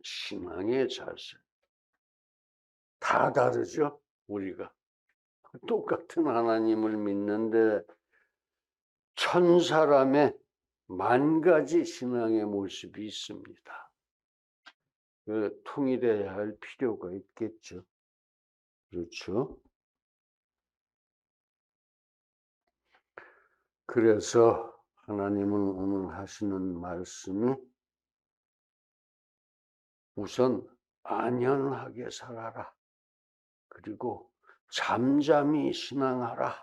신앙의 자세. 다 다르죠, 우리가. 똑같은 하나님을 믿는데 천 사람의 만 가지 신앙의 모습이 있습니다. 통일해야 할 필요가 있겠죠. 그렇죠? 그래서 하나님은 오늘 하시는 말씀이 우선 안연하게 살아라. 그리고 잠잠히 신앙하라.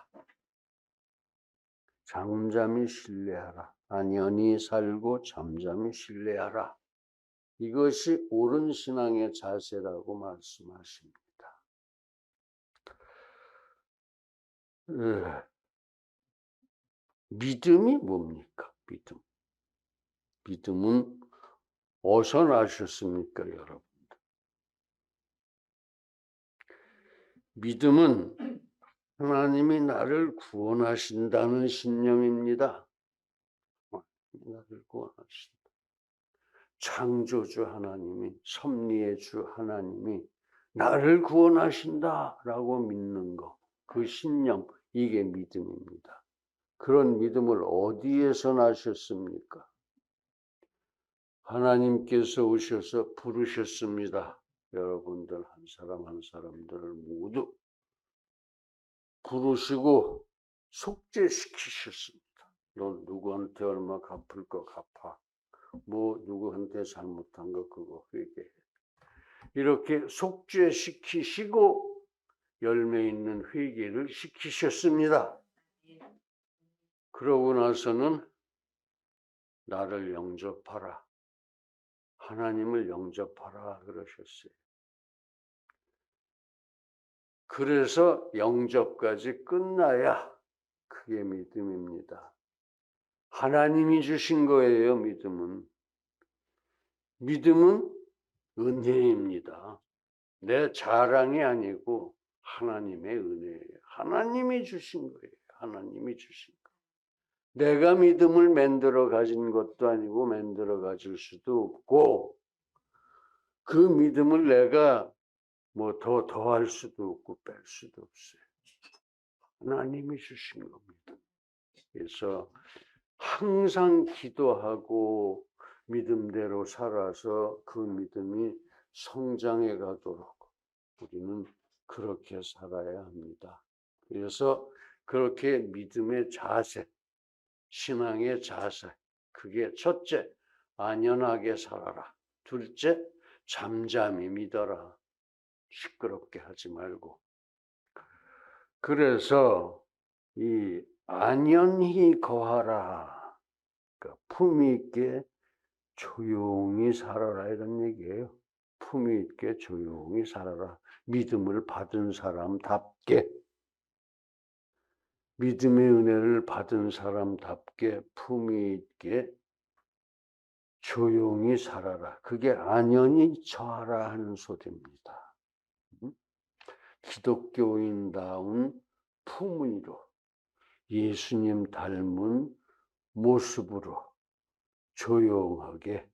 잠잠히 신뢰하라. 안연히 살고 잠잠히 신뢰하라. 이것이 옳은 신앙의 자세라고 말씀하십니다. 믿음이 뭡니까? 믿음은 어디서 나셨습니까, 여러분? 믿음은 하나님이 나를 구원하신다는 신념입니다. 나를 구원하신다. 창조주 하나님이, 섭리의 주 하나님이 나를 구원하신다라고 믿는 것, 그 신념, 이게 믿음입니다. 그런 믿음을 어디에서 나셨습니까? 하나님께서 오셔서 부르셨습니다. 여러분들 한 사람 한 사람들을 모두 부르시고 속죄시키셨습니다. 너 누구한테 얼마 갚을 거 갚아. 뭐 누구한테 잘못한 거 그거 회개해. 이렇게 속죄시키시고 열매 있는 회개를 시키셨습니다. 그러고 나서는 나를 영접하라. 하나님을 영접하라 그러셨어요. 그래서 영접까지 끝나야 그게 믿음입니다. 하나님이 주신 거예요, 믿음은. 믿음은 은혜입니다. 내 자랑이 아니고 하나님의 은혜예요. 하나님이 주신 거예요. 하나님이 주신 거. 내가 믿음을 만들어 가진 것도 아니고 만들어 가질 수도 없고 그 믿음을 내가 뭐 더할 수도 없고 뺄 수도 없어요. 하나님이 주신 겁니다. 그래서 항상 기도하고 믿음대로 살아서 그 믿음이 성장해 가도록 우리는 그렇게 살아야 합니다. 그래서 그렇게 믿음의 자세, 신앙의 자세, 그게 첫째, 안연하게 살아라. 둘째, 잠잠히 믿어라. 시끄럽게 하지 말고. 그래서 이 안연히 거하라. 그러니까 품위 있게 조용히 살아라 이런 얘기예요. 품위 있게 조용히 살아라. 믿음을 받은 사람답게, 믿음의 은혜를 받은 사람답게 품위 있게 조용히 살아라. 그게 안연히 처하라 하는 소리입니다. 기독교인다운 품위로 예수님 닮은 모습으로 조용하게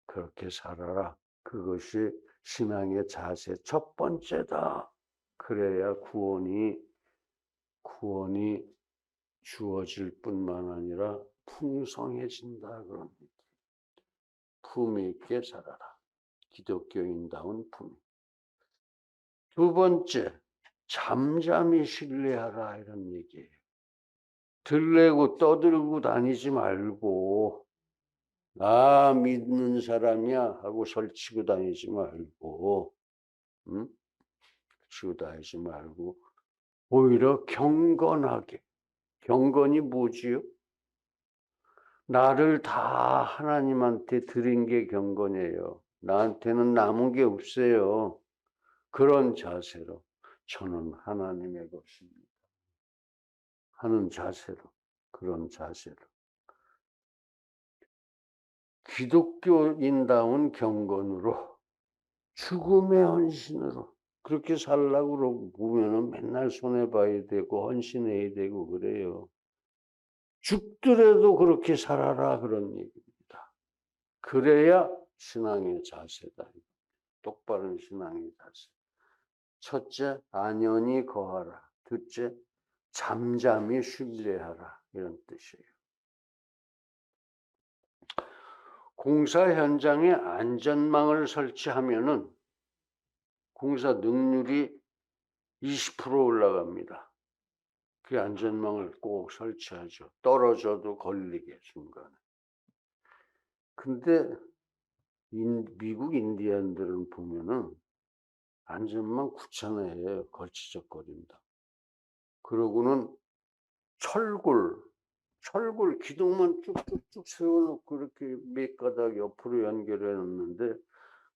그렇게 살아라. 그것이 신앙의 자세 첫 번째다. 그래야 구원이 주어질 뿐만 아니라 풍성해진다. 그런 얘기. 품위 있게 살아라. 기독교인다운 품위. 두 번째, 잠잠히 신뢰하라 이런 얘기예요. 들레고 떠들고 다니지 말고 나 믿는 사람이야 하고 설치고 다니지 말고 치고 다니지 말고 오히려 경건하게. 경건이 뭐지요? 나를 다 하나님한테 드린 게 경건이에요. 나한테는 남은 게 없어요. 그런 자세로 저는 하나님의 것입니다 하는 자세로, 그런 자세로 기독교인다운 경건으로 죽음의 헌신으로 그렇게 살라고 보면은 맨날 손해봐야 되고 헌신해야 되고 그래요. 죽더라도 그렇게 살아라 그런 얘기입니다. 그래야 신앙의 자세다. 똑바른 신앙의 자세. 첫째, 안연히 거하라. 둘째, 잠잠히 신뢰하라. 이런 뜻이에요. 공사 현장에 안전망을 설치하면은 공사 능률이 20% 올라갑니다. 그 안전망을 꼭 설치하죠. 떨어져도 걸리게 중간에. 근데 미국 인디언들은 보면은 안전망 귀찮아해요. 걸치적거린다. 그러고는 철골 기둥만 쭉쭉쭉 세워놓고 이렇게 몇 가닥 옆으로 연결해 놓는데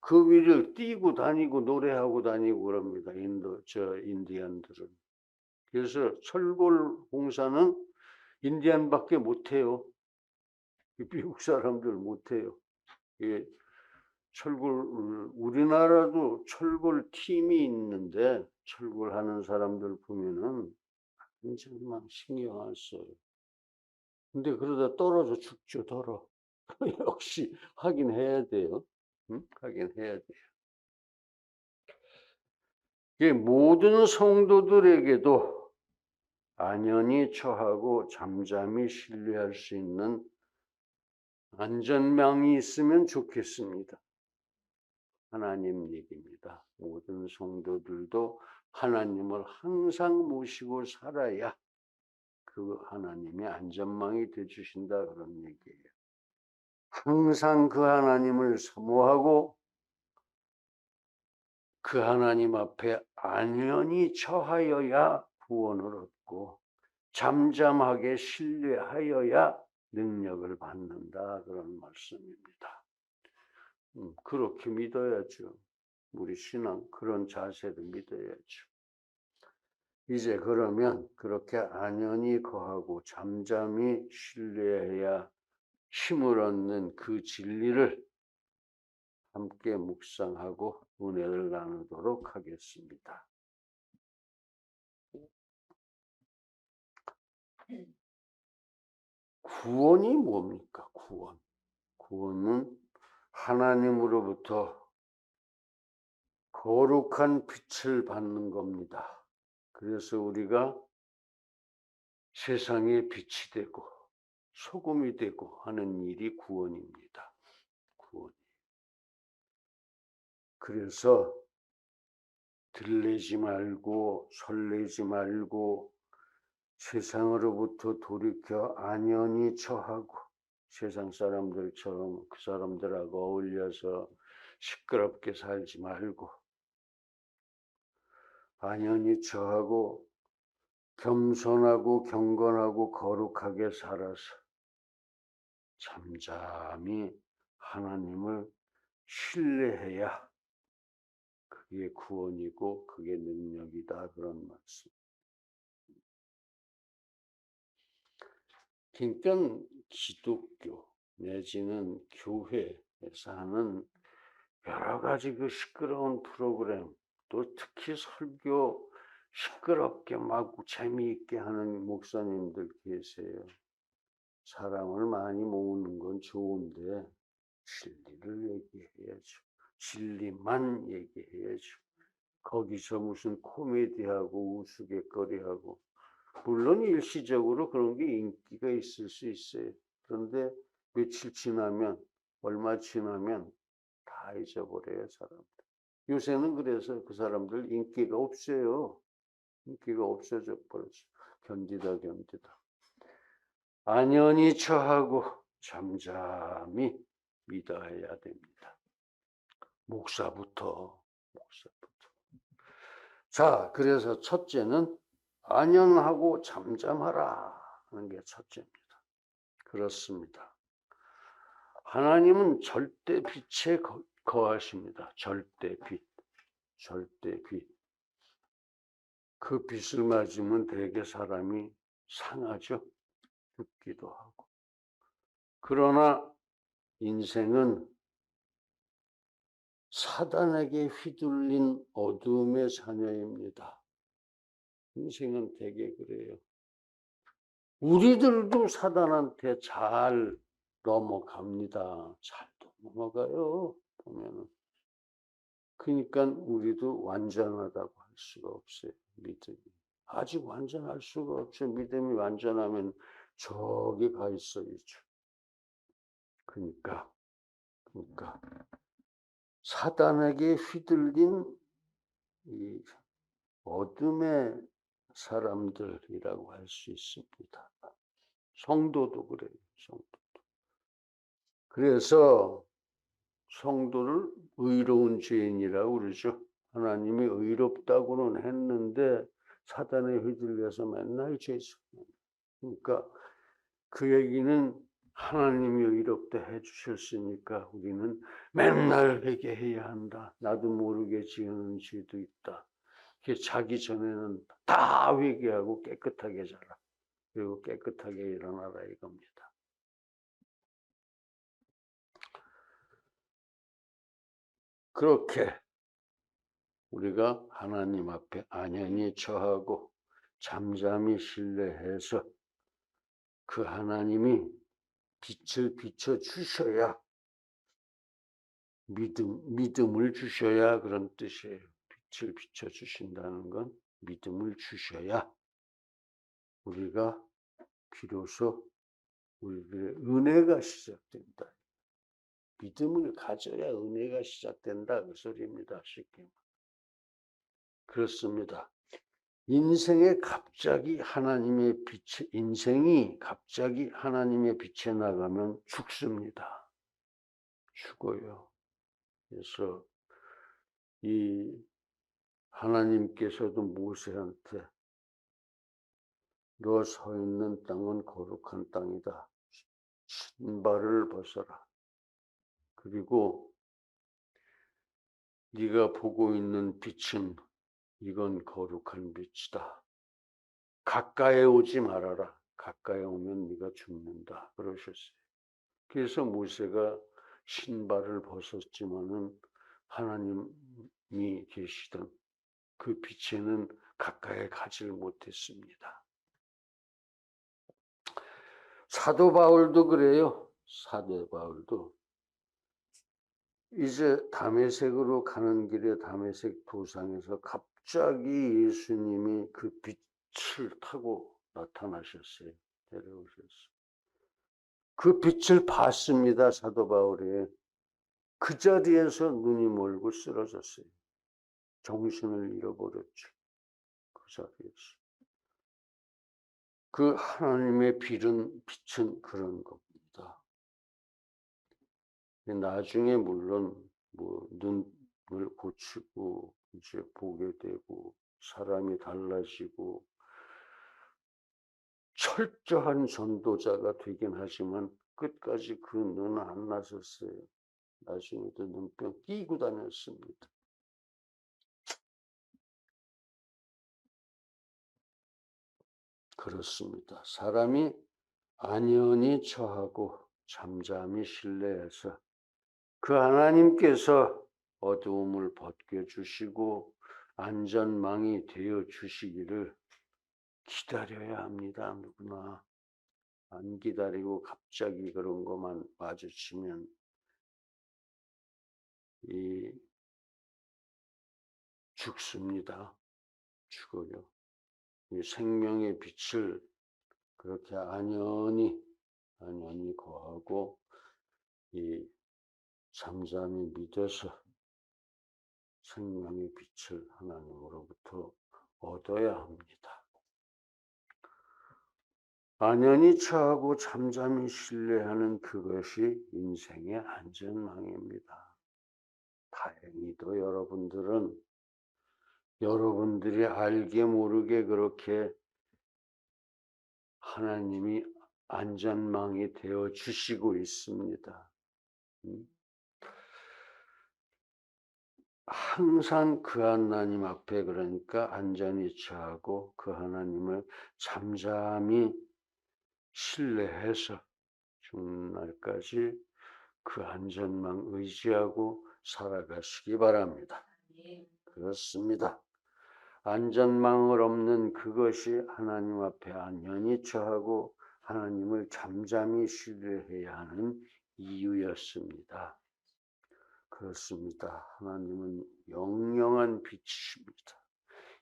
그 위를 뛰고 다니고 노래하고 다니고 그럽니다. 인디언들은. 그래서 철골 공사는 인디언밖에 못해요. 미국 사람들 못해요. 우리나라도 철골 팀이 있는데 철골 하는 사람들 보면은 정말 신경 안 써요. 근데 그러다 떨어져 죽죠, 더러. 역시 하긴 해야 돼요. 응? 하긴 해야 돼요. 모든 성도들에게도 안연히 처하고 잠잠히 신뢰할 수 있는 안전망이 있으면 좋겠습니다. 하나님 얘기입니다. 모든 성도들도 하나님을 항상 모시고 살아야 그 하나님의 안전망이 되주신다 그런 얘기예요. 항상 그 하나님을 사모하고 그 하나님 앞에 안연히 처하여야 구원을 얻고 잠잠하게 신뢰하여야 능력을 받는다 그런 말씀입니다. 그렇게 믿어야죠. 우리 신앙 그런 자세를 믿어야죠. 이제 그러면 그렇게 안연히 거하고 잠잠히 신뢰해야 힘을 얻는 그 진리를 함께 묵상하고 은혜를 나누도록 하겠습니다. 구원이 뭡니까? 구원은 하나님으로부터 거룩한 빛을 받는 겁니다. 그래서 우리가 세상에 빛이 되고 소금이 되고 하는 일이 구원입니다. 구원. 그래서 들리지 말고 설레지 말고 세상으로부터 돌이켜 안연히 처하고 세상 사람들처럼 그 사람들하고 어울려서 시끄럽게 살지 말고 안연히 처하고 겸손하고 경건하고 거룩하게 살아서 잠잠히 하나님을 신뢰해야 그게 구원이고 그게 능력이다 그런 말씀. 그러니까 기독교 내지는 교회에서 하는 여러 가지 그 시끄러운 프로그램 또 특히 설교 시끄럽게 막 재미있게 하는 목사님들 계세요. 사람을 많이 모으는 건 좋은데 진리를 얘기해야죠. 진리만 얘기해야죠. 거기서 무슨 코미디하고 우스갯거리하고 물론 일시적으로 그런 게 인기가 있을 수 있어요. 그런데 며칠 지나면 얼마 지나면 다 잊어버려요 사람들. 요새는 그래서 그 사람들 인기가 없어요. 인기가 없어져 버렸어. 견디다. 안연히 처하고 잠잠히 믿어야 됩니다. 목사부터. 자, 그래서 첫째는 안연하고 잠잠하라 하는 게 첫째입니다. 그렇습니다. 하나님은 절대 빛에 거하십니다. 절대 빛. 그 빛을 맞으면 되게 사람이 상하죠. 죽기도 하고. 그러나 인생은 사단에게 휘둘린 어둠의 자녀입니다. 인생은 되게 그래요. 우리들도 사단한테 잘 넘어갑니다. 잘 넘어가요. 보면은. 그러니까 우리도 완전하다고 할 수가 없어요. 믿음이. 아직 완전할 수가 없죠. 믿음이 완전하면 저기 가 있어야죠. 그러니까 사단에게 휘둘린 이 어둠의 사람들이라고 할 수 있습니다. 성도도 그래요. 성도. 그래서 성도를 의로운 죄인이라고 그러죠. 하나님이 의롭다고는 했는데 사단에 휘둘려서 맨날 죄죠. 그러니까 그 얘기는 하나님이 의롭다 해주셨으니까 우리는 맨날 회개해야 한다. 나도 모르게 지은 죄도 있다. 자기 전에는 다 회개하고 깨끗하게 자라. 그리고 깨끗하게 일어나라 이겁니다. 그렇게 우리가 하나님 앞에 안연히 처하고 잠잠히 신뢰해서 그 하나님이 빛을 비춰 주셔야 믿음을 주셔야 그런 뜻이에요. 빛을 비춰 주신다는 건 믿음을 주셔야 우리가 비로소 우리들의 은혜가 시작된다. 믿음을 가져야 은혜가 시작된다 그 소리입니다. 쉽게. 그렇습니다. 인생이 갑자기 하나님의 빛에 나가면 죽습니다. 죽어요. 그래서 이 하나님께서도 모세한테 너 서 있는 땅은 거룩한 땅이다. 신발을 벗어라. 그리고 네가 보고 있는 빛은 이건 거룩한 빛이다. 가까이 오지 말아라. 가까이 오면 네가 죽는다. 그러셨어요. 그래서 모세가 신발을 벗었지만은 하나님이 계시던 그 빛에는 가까이 가지를 못했습니다. 사도 바울도 그래요. 사도 바울도 이제 다메섹으로 가는 길에 다메섹 도상에서 갑자기 예수님이 그 빛을 타고 나타나셨어요. 내려오셨어요. 그 빛을 봤습니다. 사도 바울이. 그 자리에서 눈이 멀고 쓰러졌어요. 정신을 잃어버렸죠. 그 자리에서. 그 하나님의 빛은 그런 겁니다. 나중에 물론 뭐 눈을 고치고 이제 보게 되고 사람이 달라지고 철저한 전도자가 되긴 하지만 끝까지 그 눈은 안 나섰어요. 나중에도 눈병 끼고 다녔습니다. 그렇습니다. 사람이 안연히 처하고 잠잠히 신뢰해서 그 하나님께서 어두움을 벗겨주시고 안전망이 되어 주시기를 기다려야 합니다. 누구나. 안 기다리고 갑자기 그런 것만 마주치면 죽습니다. 죽어요. 이 생명의 빛을 그렇게 안연히 거하고 이 잠잠히 믿어서 생명의 빛을 하나님으로부터 얻어야 합니다. 안연히 처하고 잠잠히 신뢰하는 그것이 인생의 안전망입니다. 다행히도 여러분들이 알게 모르게 그렇게 하나님이 안전망이 되어 주시고 있습니다. 항상 그 하나님 앞에 그러니까 안전히 처하고 그 하나님을 잠잠히 신뢰해서 죽는 날까지 그 안전망 의지하고 살아가시기 바랍니다. 그렇습니다. 안전망을 없는 그것이 하나님 앞에 안연히 처하고 하나님을 잠잠히 신뢰해야 하는 이유였습니다. 그렇습니다. 하나님은 영영한 빛이십니다.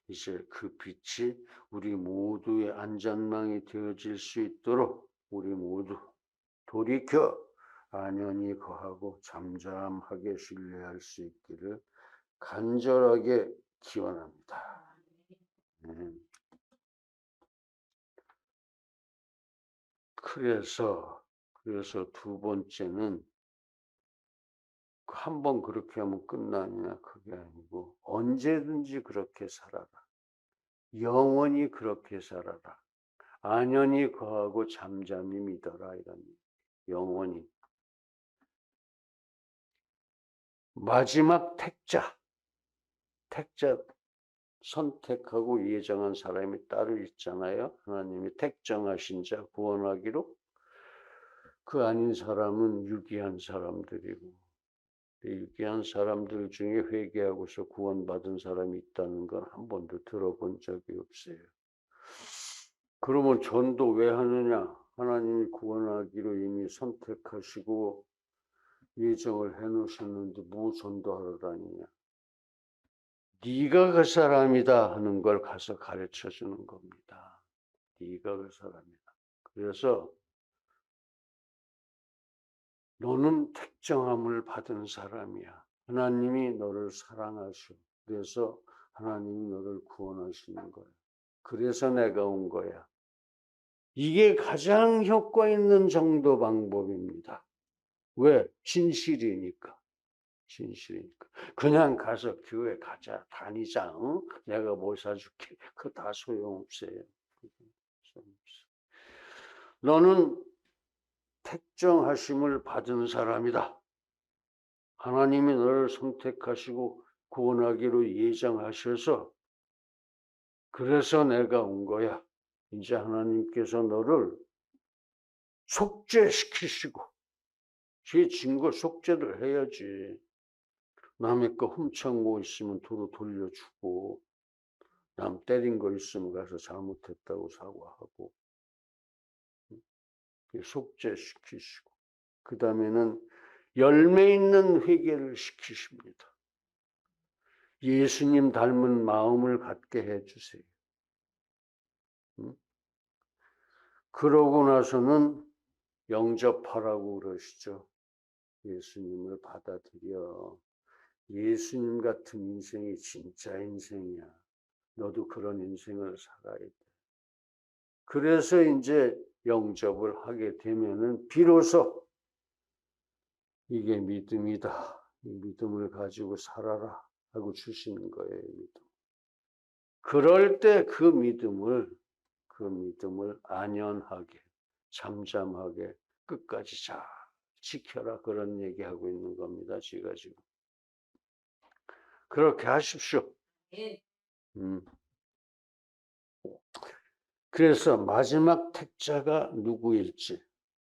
이제 그 빛이 우리 모두의 안전망이 되어질 수 있도록 우리 모두 돌이켜 안연히 거하고 잠잠하게 신뢰할 수 있기를 간절하게 기원합니다. 그래서 두 번째는 한 번 그렇게 하면 끝나냐 그게 아니고 언제든지 그렇게 살아라. 영원히 그렇게 살아라. 안연히 거하고 잠잠히 믿어라 이런 영원히. 마지막 택자 선택하고 예정한 사람이 따로 있잖아요. 하나님이 택정하신 자 구원하기로. 그 아닌 사람은 유기한 사람들이고 유기한 사람들 중에 회개하고서 구원받은 사람이 있다는 건 한 번도 들어본 적이 없어요. 그러면 전도 왜 하느냐? 하나님이 구원하기로 이미 선택하시고 예정을 해놓으셨는데 뭐 전도하러 다니냐? 네가 그 사람이다 하는 걸 가서 가르쳐 주는 겁니다. 네가 그 사람이다. 그래서 너는 택정함을 받은 사람이야. 하나님이 너를 사랑하시고 그래서 하나님이 너를 구원하시는 거야. 그래서 내가 온 거야. 이게 가장 효과 있는 전도 방법입니다. 왜? 진실이니까. 그냥 가서 교회 가자, 다니자, 응? 내가 뭐 사줄게. 그거 다 소용없어요. 너는 택정하심을 받은 사람이다. 하나님이 너를 선택하시고 구원하기로 예정하셔서 그래서 내가 온 거야. 이제 하나님께서 너를 속죄시키시고 죄 진 거 속죄를 해야지. 남의 거 훔쳐온 거 있으면 도로 돌려주고 남 때린 거 있으면 가서 잘못했다고 사과하고 속죄시키시고 그 다음에는 열매 있는 회개를 시키십니다. 예수님 닮은 마음을 갖게 해주세요. 그러고 나서는 영접하라고 그러시죠. 예수님을 받아들여. 예수님 같은 인생이 진짜 인생이야. 너도 그런 인생을 살아야 돼. 그래서 이제 영접을 하게 되면은 비로소 이게 믿음이다. 이 믿음을 가지고 살아라 하고 주시는 거예요. 믿음. 그럴 때 그 믿음을 안연하게 잠잠하게 끝까지 잘 지켜라 그런 얘기하고 있는 겁니다. 제가 지금. 그렇게 하십시오. 그래서 마지막 택자가 누구일지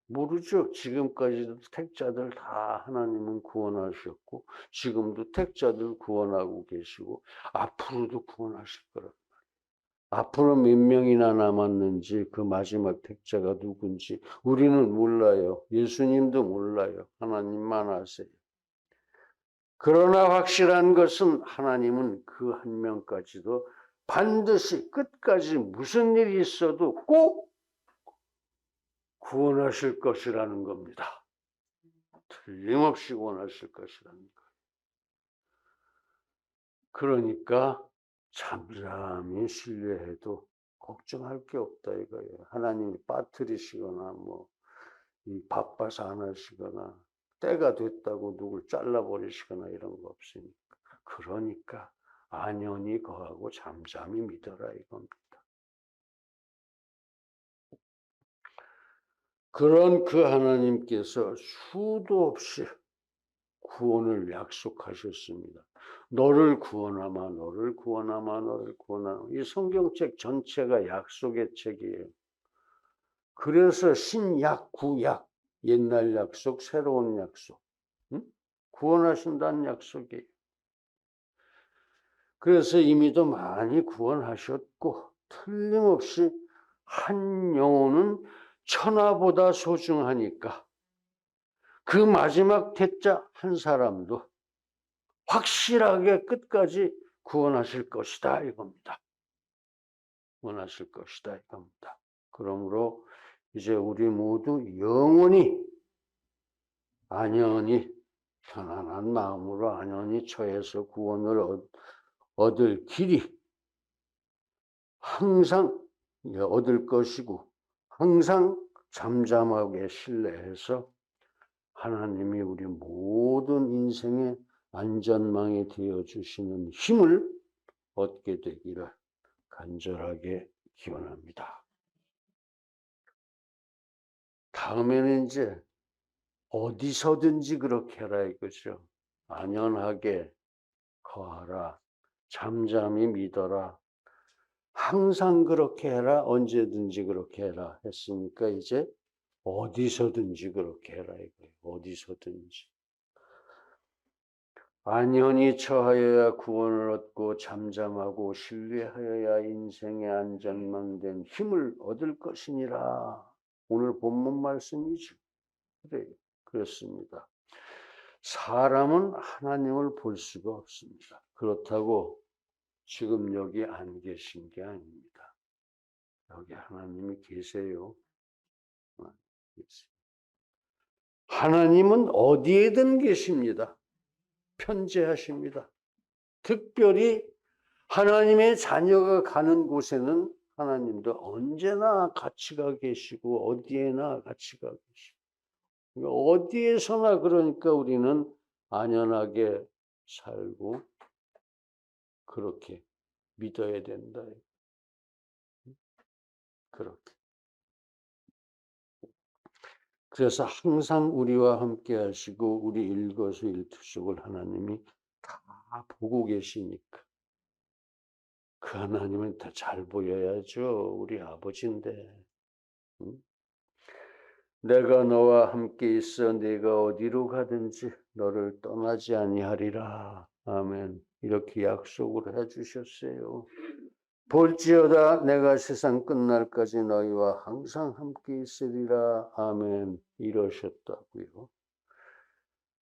모르죠. 지금까지도 택자들 다 하나님은 구원하셨고 지금도 택자들 구원하고 계시고 앞으로도 구원하실 거라고. 앞으로 몇 명이나 남았는지 그 마지막 택자가 누군지 우리는 몰라요. 예수님도 몰라요. 하나님만 아세요. 그러나 확실한 것은 하나님은 그 한 명까지도 반드시 끝까지 무슨 일이 있어도 꼭 구원하실 것이라는 겁니다. 틀림없이 구원하실 것이라는 거예요. 그러니까 잠잠히 신뢰해도 걱정할 게 없다 이거예요. 하나님이 빠뜨리시거나 바빠서 안 하시거나 때가 됐다고 누굴 잘라버리시거나 이런 거 없으니까. 그러니까 안연히 거하고 잠잠히 믿어라 이겁니다. 그런 그 하나님께서 수도 없이 구원을 약속하셨습니다. 너를 구원하마, 너를 구원하마, 너를 구원하마. 이 성경책 전체가 약속의 책이에요. 그래서 신약, 구약, 옛날 약속, 새로운 약속. 구원하신다는 약속이에요. 그래서 이미도 많이 구원하셨고 틀림없이 한 영혼은 천하보다 소중하니까 그 마지막 택자 한 사람도 확실하게 끝까지 구원하실 것이다 이겁니다. 구원하실 것이다 이겁니다. 그러므로 이제 우리 모두 영원히 안연히 편안한 마음으로 안연히 처해서 구원을 얻을 길이 항상 얻을 것이고 항상 잠잠하게 신뢰해서 하나님이 우리 모든 인생의 안전망이 되어주시는 힘을 얻게 되기를 간절하게 기원합니다. 다음에는 이제 어디서든지 그렇게 해라 이거죠. 안연하게 거하라. 잠잠히 믿어라. 항상 그렇게 해라. 언제든지 그렇게 해라 했으니까 이제 어디서든지 그렇게 해라 이거예요. 어디서든지. 안연히 처하여야 구원을 얻고 잠잠하고 신뢰하여야 인생의 안전망된 힘을 얻을 것이니라. 오늘 본문 말씀이죠. 그래요. 그렇습니다. 사람은 하나님을 볼 수가 없습니다. 그렇다고 지금 여기 안 계신 게 아닙니다. 여기 하나님이 계세요. 하나님은 어디에든 계십니다. 편재하십니다. 특별히 하나님의 자녀가 가는 곳에는 하나님도 언제나 같이 가 계시고 어디에나 같이 가 계시고 어디에서나 그러니까 우리는 안연하게 살고 그렇게 믿어야 된다. 그렇게. 그래서 항상 우리와 함께 하시고 우리 일거수일투족을 하나님이 다 보고 계시니까 그 하나님은 더 잘 보여야죠. 우리 아버지인데. 내가 너와 함께 있어 네가 어디로 가든지 너를 떠나지 아니하리라. 아멘. 이렇게 약속을 해주셨어요. 볼지어다 내가 세상 끝날까지 너희와 항상 함께 있으리라. 아멘. 이러셨다고요.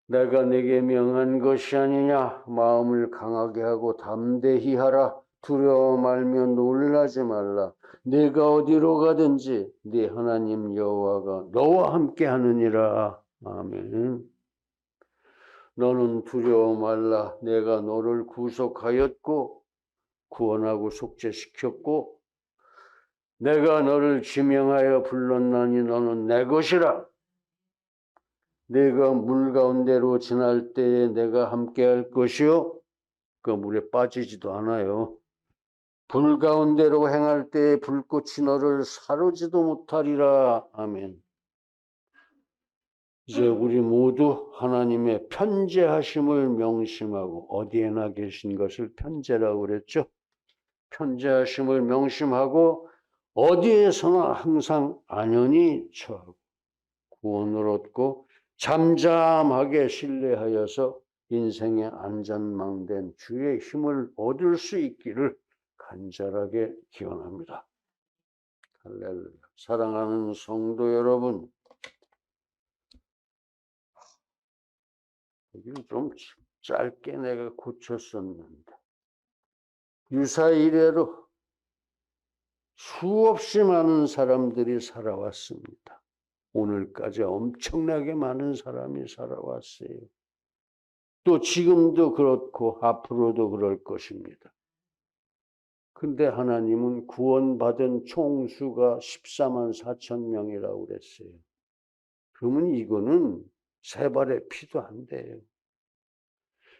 내가 네게 명한 것이 아니냐. 마음을 강하게 하고 담대히 하라. 두려워 말며 놀라지 말라. 네가 어디로 가든지 네 하나님 여호와가 너와 함께 하느니라. 아멘. 너는 두려워 말라. 내가 너를 구속하였고 구원하고 속죄시켰고 내가 너를 지명하여 불렀나니 너는 내 것이라. 내가 물 가운데로 지날 때에 내가 함께 할 것이요. 그 물에 빠지지도 않아요. 불 가운데로 행할 때에 불꽃이 너를 사르지도 못하리라. 아멘. 이제 우리 모두 하나님의 편재하심을 명심하고 어디에나 계신 것을 편재라고 그랬죠. 편재하심을 명심하고 어디에서나 항상 안연히 처하고 구원을 얻고 잠잠하게 신뢰하여서 인생의 안전망된 주의 힘을 얻을 수 있기를 간절하게 기원합니다. 할렐루야. 사랑하는 성도 여러분, 여기는 좀 짧게 내가 고쳤었는데 유사 이래로 수없이 많은 사람들이 살아왔습니다. 오늘까지 엄청나게 많은 사람이 살아왔어요. 또 지금도 그렇고 앞으로도 그럴 것입니다. 근데 하나님은 구원받은 총수가 14만 4천 명이라고 그랬어요. 그러면 이거는 세 발의 피도 안 돼요.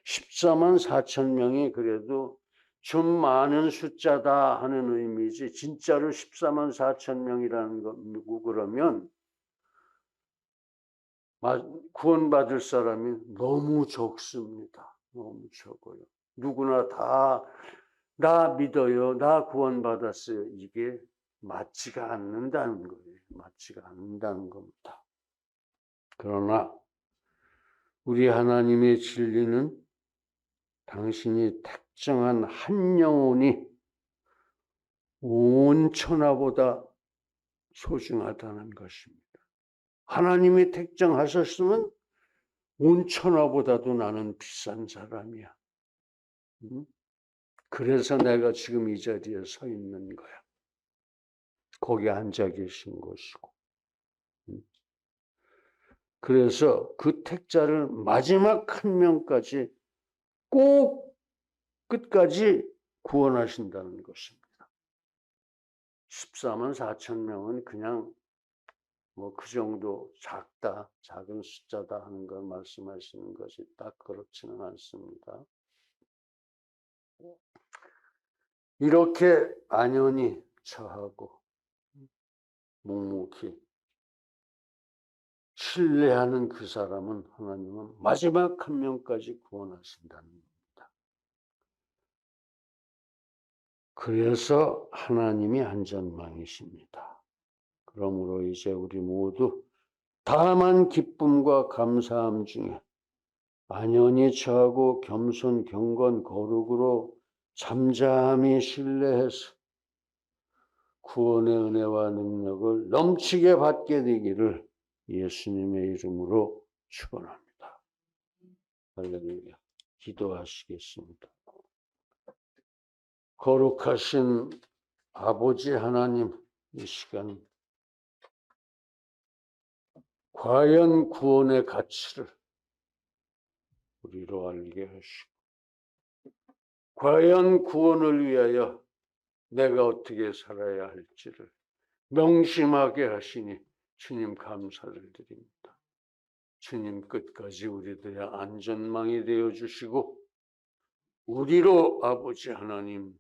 14만 4천 명이 그래도 좀 많은 숫자다 하는 의미지 진짜로 14만 4천 명이라는 거고 그러면 구원받을 사람이 너무 적습니다. 너무 적어요. 누구나 다 나 믿어요. 나 구원받았어요. 이게 맞지가 않는다는 거예요. 맞지가 않는다는 겁니다. 그러나 우리 하나님의 진리는 당신이 택정한 한 영혼이 온 천하보다 소중하다는 것입니다. 하나님이 택정하셨으면 온 천하보다도 나는 비싼 사람이야. 그래서 내가 지금 이 자리에 서 있는 거야. 거기 앉아 계신 것이고. 그래서 그 택자를 마지막 한 명까지 꼭 끝까지 구원하신다는 것입니다. 14만 4천 명은 그냥 뭐 그 정도 작다, 작은 숫자다 하는 걸 말씀하시는 것이 딱 그렇지는 않습니다. 이렇게 안연히 처하고 묵묵히 신뢰하는 그 사람은 하나님은 마지막 한 명까지 구원하신다는 겁니다. 그래서 하나님이 안전망이십니다. 그러므로 이제 우리 모두 다만 기쁨과 감사함 중에 안연히 처하고 겸손, 경건, 거룩으로 잠잠히 신뢰해서 구원의 은혜와 능력을 넘치게 받게 되기를 예수님의 이름으로 축원합니다. 할렐루야. 기도하시겠습니다. 거룩하신 아버지 하나님, 이 시간 과연 구원의 가치를 우리로 알게 하시고, 과연 구원을 위하여 내가 어떻게 살아야 할지를 명심하게 하시니 주님 감사를 드립니다. 주님 끝까지 우리들의 안전망이 되어주시고 우리로 아버지 하나님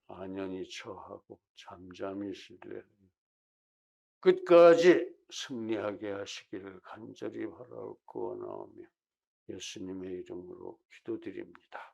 안연히 처하고 잠잠히 신뢰하며 끝까지 승리하게 하시기를 간절히 바라옵고 원하오며 예수님의 이름으로 기도드립니다.